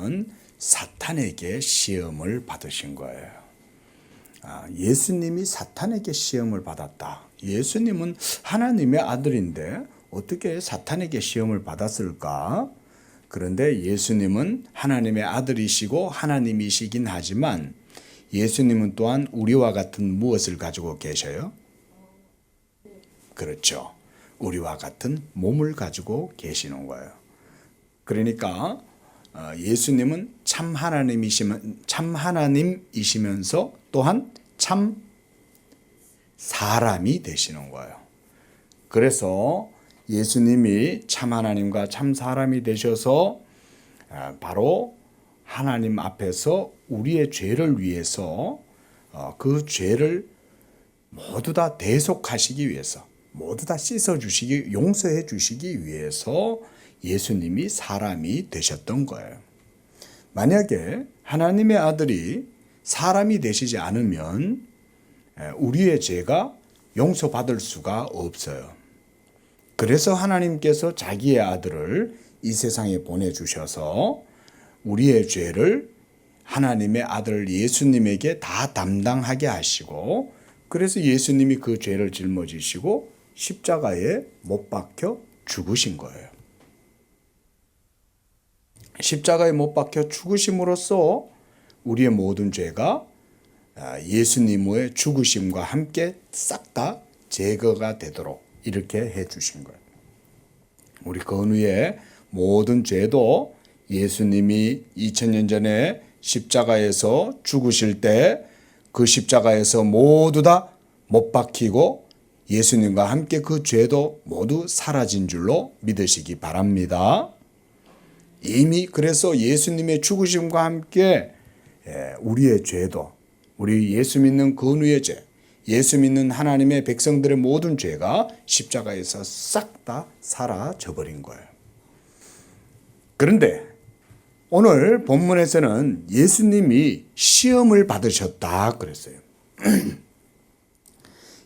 예수님은 사탄에게 시험을 받으신 거예요. 예수님이 사탄에게 시험을 받았다. 예수님은 하나님의 아들인데 어떻게 사탄에게 시험을 받았을까? 그런데 예수님은 하나님의 아들이시고 하나님이시긴 하지만 예수님은 또한 우리와 같은 무엇을 가지고 계셔요? 그렇죠. 우리와 같은 몸을 가지고 계시는 거예요. 그러니까 예수님은 참 하나님이시면서 또한 참 사람이 되시는 거예요. 그래서 예수님이 참 하나님과 참 사람이 되셔서 바로 하나님 앞에서 우리의 죄를 위해서 그 죄를 모두 다 대속하시기 위해서, 모두 다 씻어주시기, 용서해 주시기 위해서 예수님이 사람이 되셨던 거예요. 만약에 하나님의 아들이 사람이 되시지 않으면 우리의 죄가 용서받을 수가 없어요. 그래서 하나님께서 자기의 아들을 이 세상에 보내주셔서 우리의 죄를 하나님의 아들 예수님에게 다 담당하게 하시고, 그래서 예수님이 그 죄를 짊어지시고 십자가에 못 박혀 죽으신 거예요. 십자가에 못 박혀 죽으심으로써 우리의 모든 죄가 예수님의 죽으심과 함께 싹 다 제거가 되도록 이렇게 해 주신 거예요. 우리 건우의 모든 죄도 예수님이 2000년 전에 십자가에서 죽으실 때 그 십자가에서 모두 다 못 박히고 예수님과 함께 그 죄도 모두 사라진 줄로 믿으시기 바랍니다. 이미 그래서 예수님의 죽으심과 함께 우리의 죄도, 우리 예수 믿는 건우의 죄, 예수 믿는 하나님의 백성들의 모든 죄가 십자가에서 싹 다 사라져 버린 거예요. 그런데 오늘 본문에서는 예수님이 시험을 받으셨다 그랬어요.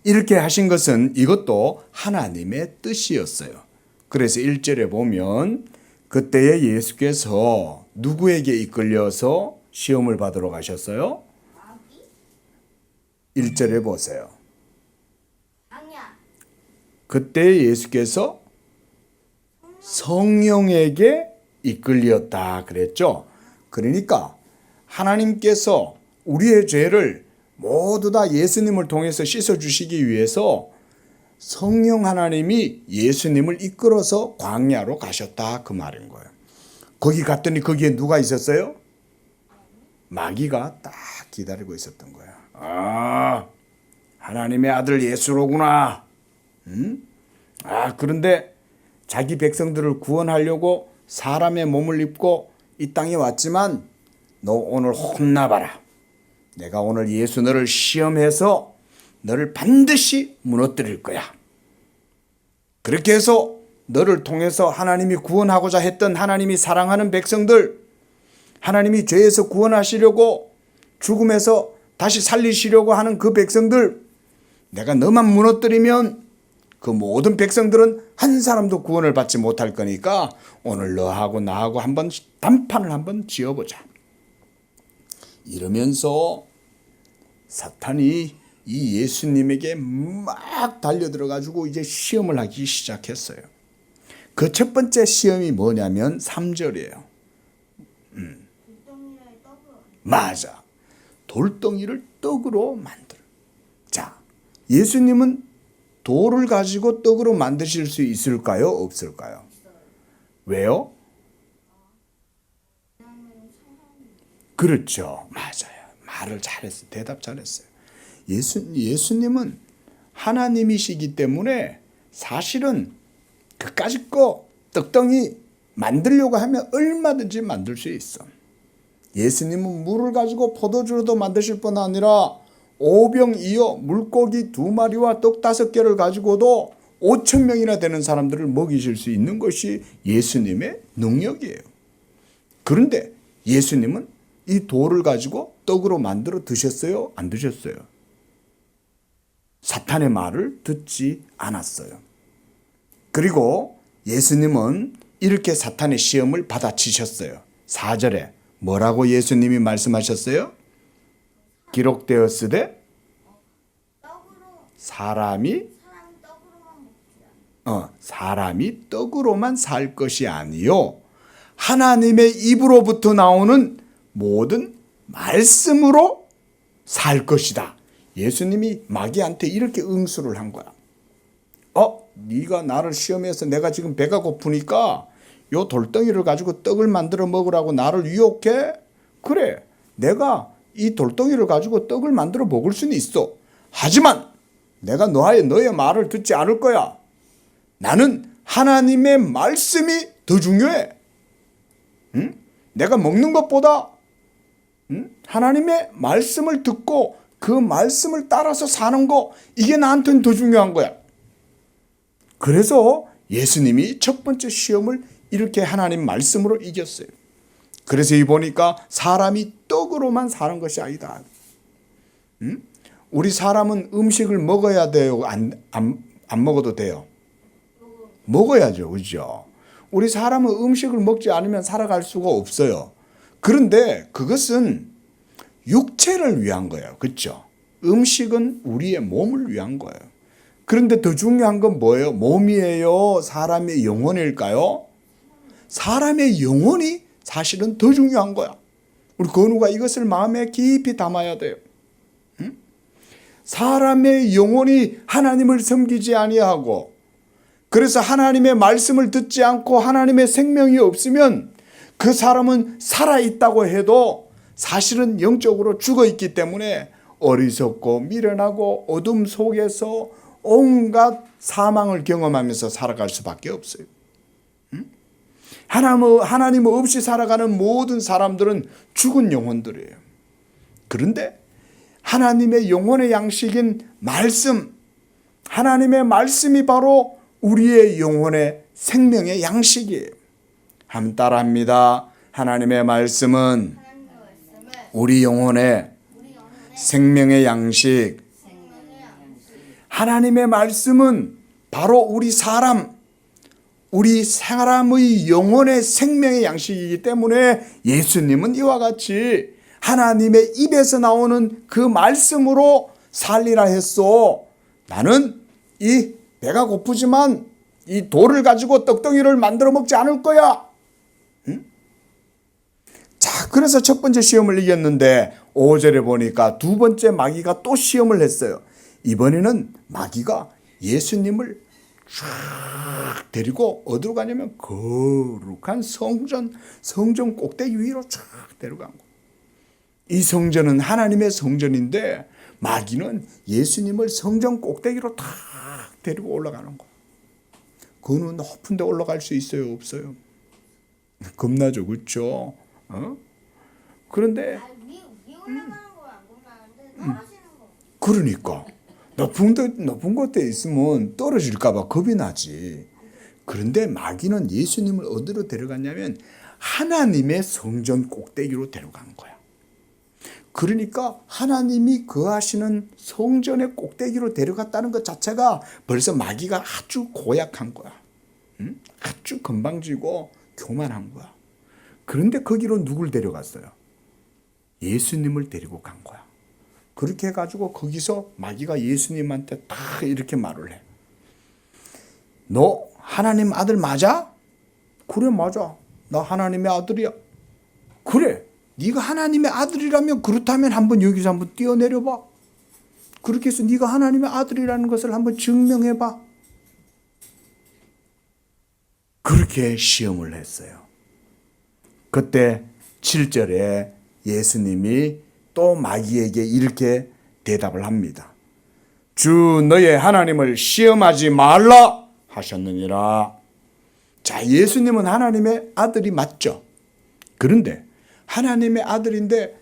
이렇게 하신 것은 이것도 하나님의 뜻이었어요. 그래서 1절에 보면 그때에 예수께서 누구에게 이끌려서 시험을 받으러 가셨어요? 1절에 보세요. 그때 예수께서 성령에게 이끌렸다 그랬죠. 그러니까 하나님께서 우리의 죄를 모두 다 예수님을 통해서 씻어주시기 위해서 성령 하나님이 예수님을 이끌어서 광야로 가셨다 그 말인 거예요. 거기 갔더니 거기에 누가 있었어요? 마귀가 딱 기다리고 있었던 거예요. 하나님의 아들 예수로구나. 그런데 자기 백성들을 구원하려고 사람의 몸을 입고 이 땅에 왔지만 너 오늘 혼나봐라. 내가 오늘 예수 너를 시험해서 너를 반드시 무너뜨릴 거야. 그렇게 해서 너를 통해서 하나님이 구원하고자 했던 하나님이 사랑하는 백성들, 하나님이 죄에서 구원하시려고 죽음에서 다시 살리시려고 하는 그 백성들, 내가 너만 무너뜨리면 그 모든 백성들은 한 사람도 구원을 받지 못할 거니까 오늘 너하고 나하고 한번 단판을 한번 지어보자. 이러면서 사탄이 이 예수님에게 막 달려들어가지고 이제 시험을 하기 시작했어요. 그 첫 번째 시험이 뭐냐면 3절이에요. 맞아. 돌덩이를 떡으로 만들어. 자, 예수님은 돌을 가지고 떡으로 만드실 수 있을까요? 없을까요? 왜요? 그렇죠. 맞아요. 말을 잘했어요. 대답 잘했어요. 예수님은 하나님이시기 때문에 사실은 그까짓 거 떡덩이 만들려고 하면 얼마든지 만들 수 있어. 예수님은 물을 가지고 포도주로도 만드실 뿐 아니라 오병이어 물고기 2마리와 떡 5개를 가지고도 5,000명이나 되는 사람들을 먹이실 수 있는 것이 예수님의 능력이에요. 그런데 예수님은 이 돌을 가지고 떡으로 만들어 드셨어요? 안 드셨어요? 사탄의 말을 듣지 않았어요. 그리고 예수님은 이렇게 사탄의 시험을 받아치셨어요. 4절에 뭐라고 예수님이 말씀하셨어요? 기록되었으되 사람이 떡으로만 살 것이 아니요 하나님의 입으로부터 나오는 모든 말씀으로 살 것이다. 예수님이 마귀한테 이렇게 응수를 한 거야. 네가 나를 시험해서 내가 지금 배가 고프니까 요 돌덩이를 가지고 떡을 만들어 먹으라고 나를 유혹해? 그래, 내가 이 돌덩이를 가지고 떡을 만들어 먹을 수는 있어. 하지만 내가 너의 말을 듣지 않을 거야. 나는 하나님의 말씀이 더 중요해. 내가 먹는 것보다 하나님의 말씀을 듣고 그 말씀을 따라서 사는 거, 이게 나한테는 더 중요한 거야. 그래서 예수님이 첫 번째 시험을 이렇게 하나님 말씀으로 이겼어요. 그래서 이 보니까 사람이 떡으로만 사는 것이 아니다. 우리 사람은 음식을 먹어야 돼요? 안 먹어도 돼요? 먹어야죠. 그죠? 우리 사람은 음식을 먹지 않으면 살아갈 수가 없어요. 그런데 그것은 육체를 위한 거예요. 그렇죠? 음식은 우리의 몸을 위한 거예요. 그런데 더 중요한 건 뭐예요? 몸이에요? 사람의 영혼일까요? 사람의 영혼이 사실은 더 중요한 거야. 우리 건우가 이것을 마음에 깊이 담아야 돼요. 사람의 영혼이 하나님을 섬기지 아니하고, 그래서 하나님의 말씀을 듣지 않고 하나님의 생명이 없으면 그 사람은 살아있다고 해도 사실은 영적으로 죽어있기 때문에 어리석고 미련하고 어둠 속에서 온갖 사망을 경험하면서 살아갈 수밖에 없어요. 하나님 없이 살아가는 모든 사람들은 죽은 영혼들이에요. 그런데 하나님의 영혼의 양식인 말씀, 하나님의 말씀이 바로 우리의 영혼의 생명의 양식이에요. 한번 따라합니다. 하나님의 말씀은 우리 영혼의 생명의 양식. 하나님의 말씀은 바로 우리 사람의 영혼의 생명의 양식이기 때문에 예수님은 이와 같이 하나님의 입에서 나오는 그 말씀으로 살리라 했소. 나는 이 배가 고프지만 이 돌을 가지고 떡덩이를 만들어 먹지 않을 거야. 자, 그래서 첫 번째 시험을 이겼는데 5절에 보니까 두 번째 마귀가 또 시험을 했어요. 이번에는 마귀가 예수님을 쫙 데리고 어디로 가냐면 거룩한 성전 꼭대기 위로 쫙 데려간 거예요. 이 성전은 하나님의 성전인데 마귀는 예수님을 성전 꼭대기로 탁 데리고 올라가는 거예요. 그는 높은 데 올라갈 수 있어요? 없어요? 겁나죠, 그렇죠? 그런데 위 올라가는 거안 겁나는데 떨어지는 거. 그러니까 높은 곳에 있으면 떨어질까 봐 겁이 나지. 그런데 마귀는 예수님을 어디로 데려갔냐면 하나님의 성전 꼭대기로 데려간 거야. 그러니까 하나님이 거하시는 성전의 꼭대기로 데려갔다는 것 자체가 벌써 마귀가 아주 고약한 거야. 아주 건방지고 교만한 거야. 그런데 거기로 누굴 데려갔어요? 예수님을 데리고 간 거야. 그렇게 해가지고 거기서 마귀가 예수님한테 딱 이렇게 말을 해. 너 하나님 아들 맞아? 그래, 맞아. 나 하나님의 아들이야. 그래, 네가 하나님의 아들이라면 그렇다면 한번 여기서 한번 뛰어내려봐. 그렇게 해서 네가 하나님의 아들이라는 것을 한번 증명해봐. 그렇게 시험을 했어요. 그때 7절에 예수님이 또 마귀에게 이렇게 대답을 합니다. 주 너의 하나님을 시험하지 말라 하셨느니라. 자, 예수님은 하나님의 아들이 맞죠. 그런데 하나님의 아들인데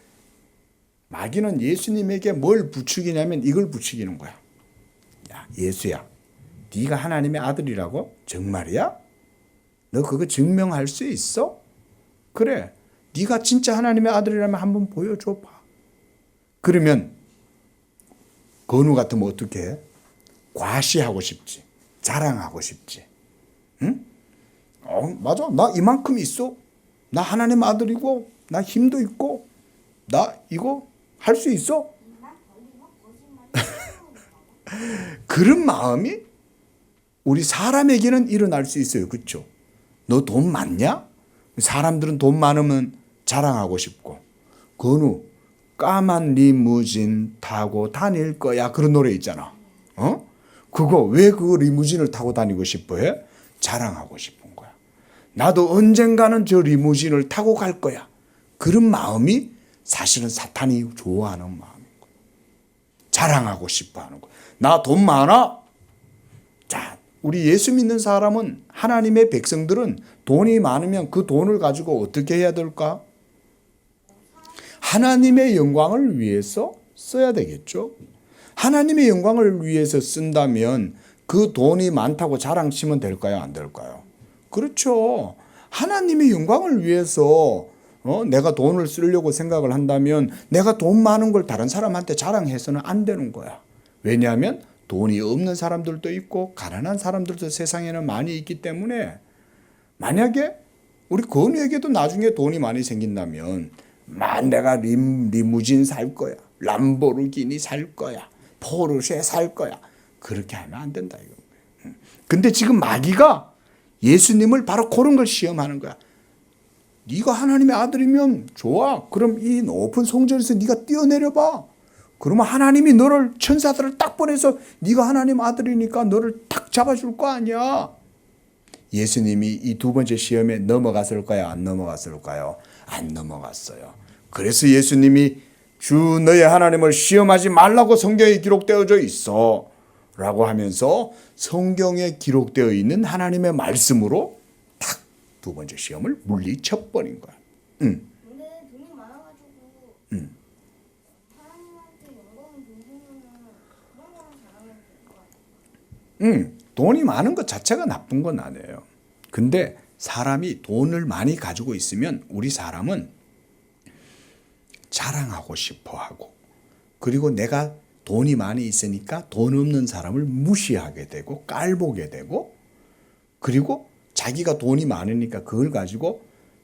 마귀는 예수님에게 뭘 부추기냐면 이걸 부추기는 거야. 야, 예수야, 네가 하나님의 아들이라고? 정말이야? 너 그거 증명할 수 있어? 그래, 네가 진짜 하나님의 아들이라면 한번 보여줘봐. 그러면 건우 같으면 어떻게 해? 과시하고 싶지. 자랑하고 싶지. 응? 맞아, 나 이만큼 있어. 나 하나님 아들이고 나 힘도 있고 나 이거 할 수 있어. 입만 벌리고 거짓말을 그런 마음이 우리 사람에게는 일어날 수 있어요. 그렇죠? 너 돈 많냐? 사람들은 돈 많으면 자랑하고 싶고, 건우 까만 리무진 타고 다닐 거야. 그런 노래 있잖아. 그거 왜 그 리무진을 타고 다니고 싶어 해? 자랑하고 싶은 거야. 나도 언젠가는 저 리무진을 타고 갈 거야. 그런 마음이 사실은 사탄이 좋아하는 마음인 거야. 자랑하고 싶어 하는 거야. 나 돈 많아? 자, 우리 예수 믿는 사람은, 하나님의 백성들은 돈이 많으면 그 돈을 가지고 어떻게 해야 될까? 하나님의 영광을 위해서 써야 되겠죠. 하나님의 영광을 위해서 쓴다면 그 돈이 많다고 자랑치면 될까요? 안 될까요? 그렇죠. 하나님의 영광을 위해서 내가 돈을 쓰려고 생각을 한다면 내가 돈 많은 걸 다른 사람한테 자랑해서는 안 되는 거야. 왜냐하면 돈이 없는 사람들도 있고 가난한 사람들도 세상에는 많이 있기 때문에, 만약에 우리 건우에게도 나중에 돈이 많이 생긴다면 내가 리무진 살 거야, 람보르기니 살 거야, 포르쉐 살 거야, 그렇게 하면 안 된다 이거. 근데 지금 마귀가 예수님을 바로 그런 걸 시험하는 거야. 네가 하나님의 아들이면 좋아. 그럼 이 높은 성전에서 네가 뛰어내려봐. 그러면 하나님이 너를, 천사들을 딱 보내서 네가 하나님 아들이니까 너를 딱 잡아줄 거 아니야. 예수님이 이 두 번째 시험에 넘어갔을까요? 안 넘어갔을까요? 안 넘어갔어요. 그래서 예수님이 주 너의 하나님을 시험하지 말라고 성경에 기록되어져 있어 라고 하면서 성경에 기록되어 있는 하나님의 말씀으로 딱 두 번째 시험을 물리쳐버린 거야. 근데 돈이 많아가지고 하나님한테 영광을 돌리면은 그런 거는 잘하면 될 것 같아요. 돈이 많은 것 자체가 나쁜 건 아니에요. 근데 사람이 돈을 많이 가지고 있으면 우리 사람은 자랑하고 싶어 하고, 그리고 내가 돈이 많이 있으니까 돈 없는 사람을 무시하게 되고 깔보게 되고, 그리고 자기가 돈이 많으니까 그걸 가지고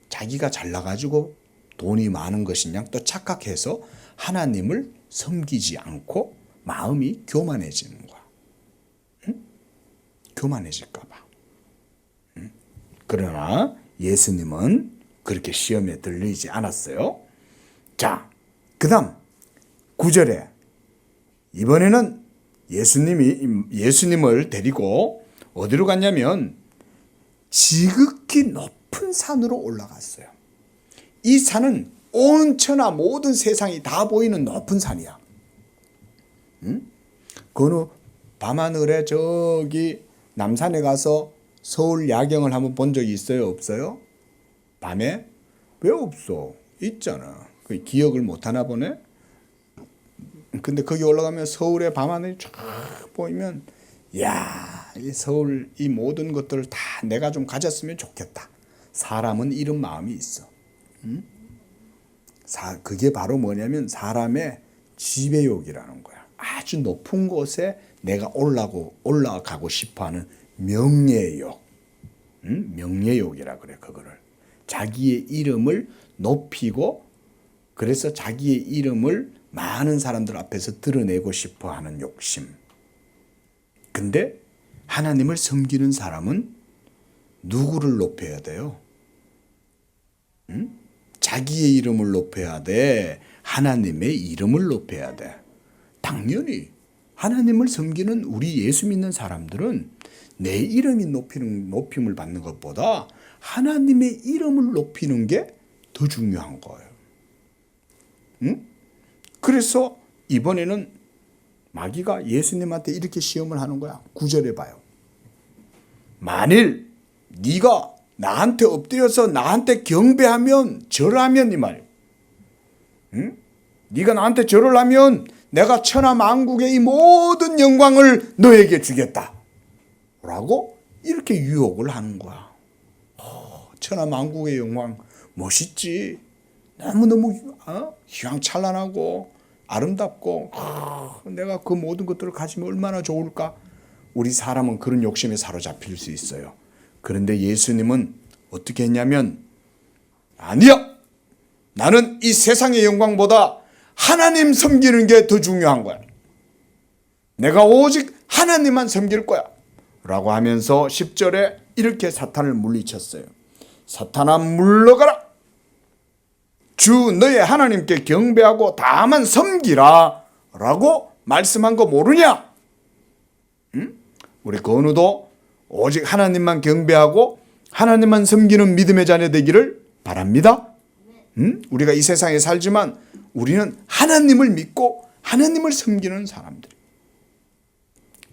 자기가 잘나가지고 돈이 많은 것이냐 또 착각해서 하나님을 섬기지 않고 마음이 교만해지는 거야. 교만해질까 봐. 그러나 예수님은 그렇게 시험에 들리지 않았어요. 자, 그 다음 9절에 이번에는 예수님을 데리고 어디로 갔냐면 지극히 높은 산으로 올라갔어요. 이 산은 온 천하 모든 세상이 다 보이는 높은 산이야. 건우 밤하늘에 저기 남산에 가서 서울 야경을 한번 본 적이 있어요? 없어요? 밤에? 왜 없어? 있잖아. 그 기억을 못 하나 보네? 근데 거기 올라가면 서울의 밤하늘이 쫙 보이면, 야, 이 서울 이 모든 것들을 다 내가 좀 가졌으면 좋겠다. 사람은 이런 마음이 있어. 그게 바로 뭐냐면 사람의 지배욕이라는 거야. 아주 높은 곳에 내가 올라가고 싶어하는 명예욕. 명예욕이라 그래. 그거를 자기의 이름을 높이고, 그래서 자기의 이름을 많은 사람들 앞에서 드러내고 싶어하는 욕심. 근데 하나님을 섬기는 사람은 누구를 높여야 돼요? 자기의 이름을 높여야 돼? 하나님의 이름을 높여야 돼? 당연히 하나님을 섬기는 우리 예수 믿는 사람들은 내 이름이 높임을 받는 것보다 하나님의 이름을 높이는 게 더 중요한 거예요. 그래서 이번에는 마귀가 예수님한테 이렇게 시험을 하는 거야. 9절에 봐요. 만일 네가 나한테 엎드려서 나한테 경배하면, 절하면, 이 말. 네가 나한테 절을 하면 내가 천하 만국의 이 모든 영광을 너에게 주겠다 라고 이렇게 유혹을 하는 거야. 천하 만국의 영광 멋있지. 너무너무 휘황찬란하고 아름답고, 내가 그 모든 것들을 가지면 얼마나 좋을까. 우리 사람은 그런 욕심에 사로잡힐 수 있어요. 그런데 예수님은 어떻게 했냐면, 아니야, 나는 이 세상의 영광보다 하나님 섬기는 게 더 중요한 거야. 내가 오직 하나님만 섬길 거야. 라고 하면서 10절에 이렇게 사탄을 물리쳤어요. 사탄아 물러가라. 주 너의 하나님께 경배하고 다만 섬기라. 라고 말씀한 거 모르냐? 응? 우리 건우도 오직 하나님만 경배하고 하나님만 섬기는 믿음의 자녀 되기를 바랍니다. 응? 우리가 이 세상에 살지만 우리는 하나님을 믿고 하나님을 섬기는 사람들.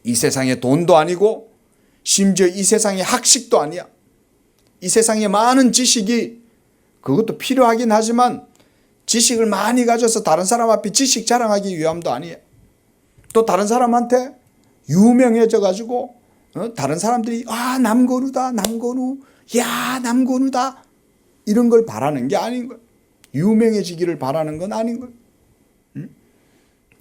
이 세상의 돈도 아니고 심지어 이 세상의 학식도 아니야. 이 세상의 많은 지식이 그것도 필요하긴 하지만 지식을 많이 가져서 다른 사람 앞에 지식 자랑하기 위함도 아니에요. 또 다른 사람한테 유명해져 가지고 다른 사람들이 남건우다, 남건우, 야 남건우다 이런 걸 바라는 게 아닌 거예요. 유명해지기를 바라는 건 아닌 거예요.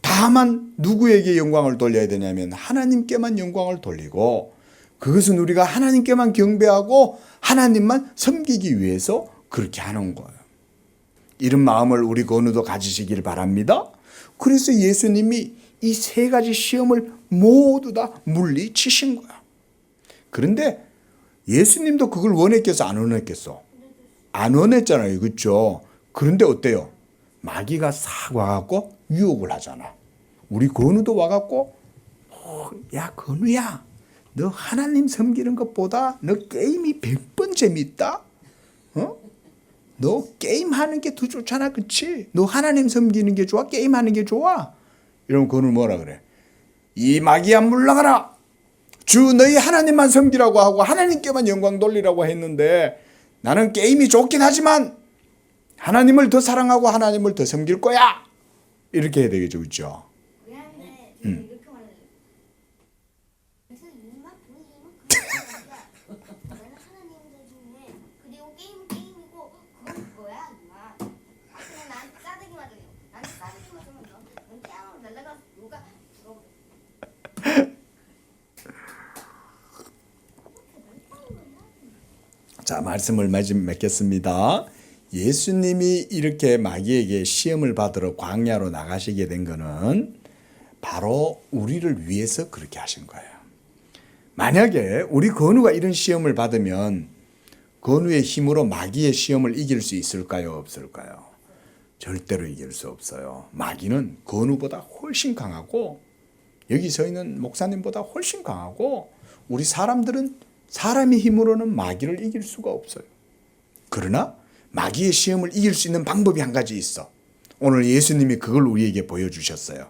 다만 누구에게 영광을 돌려야 되냐면 하나님께만 영광을 돌리고, 그것은 우리가 하나님께만 경배하고 하나님만 섬기기 위해서 그렇게 하는 거예요. 이런 마음을 우리 건우도 가지시길 바랍니다. 그래서 예수님이 이 세 가지 시험을 모두 다 물리치신 거야. 그런데 예수님도 그걸 원했겠어, 안 원했겠어? 안 원했잖아요, 그렇죠? 그런데 어때요? 마귀가 싹 와갖고 유혹을 하잖아. 우리 건우도 와갖고 야 건우야, 너 하나님 섬기는 것보다 너 게임이 100번 재밌다? 너 게임하는 게 더 좋잖아, 그치? 너 하나님 섬기는 게 좋아? 게임하는 게 좋아? 이러면 건우 뭐라 그래? 이 마귀야 물러가라. 주 너희 하나님만 섬기라고 하고 하나님께만 영광 돌리라고 했는데 나는 게임이 좋긴 하지만 하나님을 더 사랑하고 하나님을 더 섬길 거야. 이렇게 해야 되겠죠, 그렇죠? 미안해. 이렇게 말해. 그래서 이만 보이면 너는 하나님들 중에 그리고 게임이고 그건 뭐야 이만. 그냥 난 싸대기 맞아요. 난 싸대기 맞으면 넌 깨앙으로 날라가 누가 죽어버려. 자, 말씀을 맺겠습니다. 예수님이 이렇게 마귀에게 시험을 받으러 광야로 나가시게 된 것은 바로 우리를 위해서 그렇게 하신 거예요. 만약에 우리 건우가 이런 시험을 받으면 건우의 힘으로 마귀의 시험을 이길 수 있을까요? 없을까요? 절대로 이길 수 없어요. 마귀는 건우보다 훨씬 강하고 여기 서 있는 목사님보다 훨씬 강하고 우리 사람들은 사람의 힘으로는 마귀를 이길 수가 없어요. 그러나 마귀의 시험을 이길 수 있는 방법이 한 가지 있어. 오늘 예수님이 그걸 우리에게 보여주셨어요.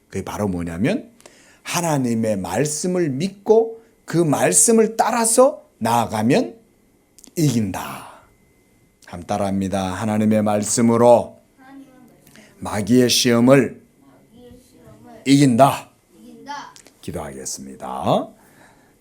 그게 바로 뭐냐면 하나님의 말씀을 믿고 그 말씀을 따라서 나아가면 이긴다. 함 따라합니다. 하나님의 말씀으로 마귀의 시험을 이긴다. 기도하겠습니다.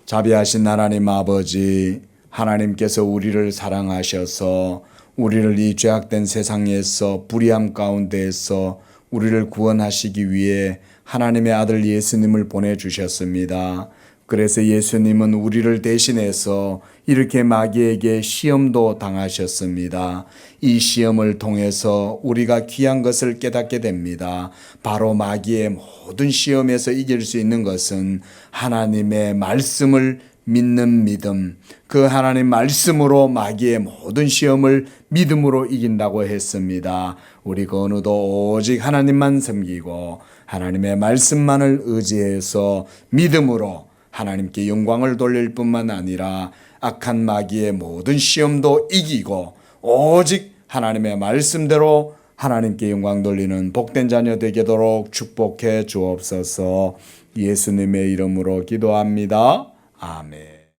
자비하신 하나님 아버지, 하나님께서 우리를 사랑하셔서 우리를 이 죄악된 세상에서 불의함 가운데에서 우리를 구원하시기 위해 하나님의 아들 예수님을 보내주셨습니다. 그래서 예수님은 우리를 대신해서 이렇게 마귀에게 시험도 당하셨습니다. 이 시험을 통해서 우리가 귀한 것을 깨닫게 됩니다. 바로 마귀의 모든 시험에서 이길 수 있는 것은 하나님의 말씀을 믿는 믿음, 그 하나님 말씀으로 마귀의 모든 시험을 믿음으로 이긴다고 했습니다. 우리 건우도 오직 하나님만 섬기고 하나님의 말씀만을 의지해서 믿음으로 하나님께 영광을 돌릴 뿐만 아니라 악한 마귀의 모든 시험도 이기고 오직 하나님의 말씀대로 하나님께 영광 돌리는 복된 자녀 되도록 축복해 주옵소서. 예수님의 이름으로 기도합니다. 아멘.